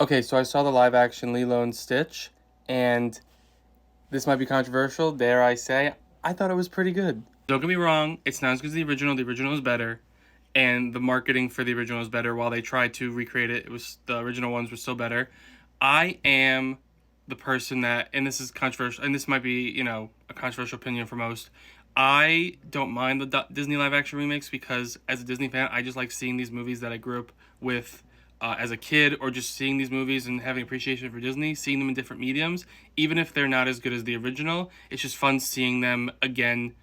Okay, so I saw the live action Lilo and Stitch, and this might be controversial, dare I say, I thought it was pretty good. Don't get me wrong, it's not as good as the original. The original is better, and the marketing for the original is better. While they tried to recreate it, the original ones were still better. I am the person that, and this is controversial, and this might be, a controversial opinion for most. I don't mind the Disney live action remakes because, as a Disney fan, I just like seeing these movies that I grew up with as a kid, or just seeing these movies and having appreciation for Disney, seeing them in different mediums, even if they're not as good as the original. It's just fun seeing them again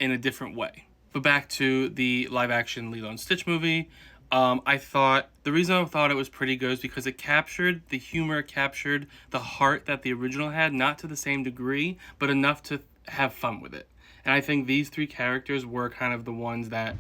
in a different way. But back to the live action Lilo and Stitch movie. I thought the reason I thought it was pretty good is because it captured the humor, captured the heart that the original had, not to the same degree, but enough to have fun with it. And I think these three characters were kind of the ones that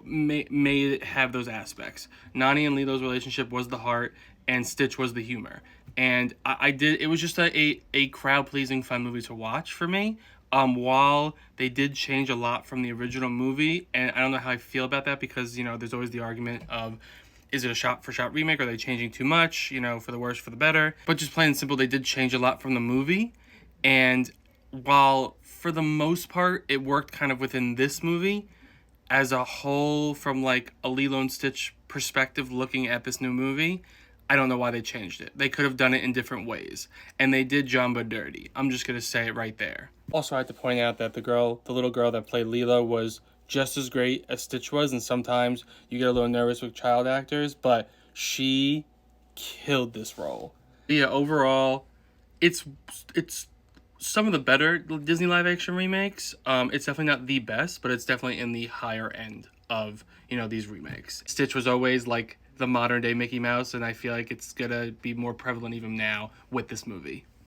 may have those aspects. Nani and Lilo's relationship was the heart, and Stitch was the humor. And I did. It was just a crowd pleasing, fun movie to watch for me. While they did change a lot from the original movie, and I don't know how I feel about that because there's always the argument of, is it a shot for shot remake? Are they changing too much? For the worse, for the better. But just plain and simple, they did change a lot from the movie, and while for the most part it worked kind of within this movie as a whole, from like a Lilo and Stitch perspective looking at this new movie, I don't know why they changed it. They could have done it in different ways. And they did Jumbo dirty. I'm just going to say it right there. Also, I have to point out that the little girl that played Lilo was just as great as Stitch was. And sometimes you get a little nervous with child actors, but she killed this role. Yeah, overall, it's some of the better Disney live action remakes. It's definitely not the best, but it's definitely in the higher end of, these remakes. Stitch was always like the modern day Mickey Mouse, and I feel like it's gonna be more prevalent even now with this movie.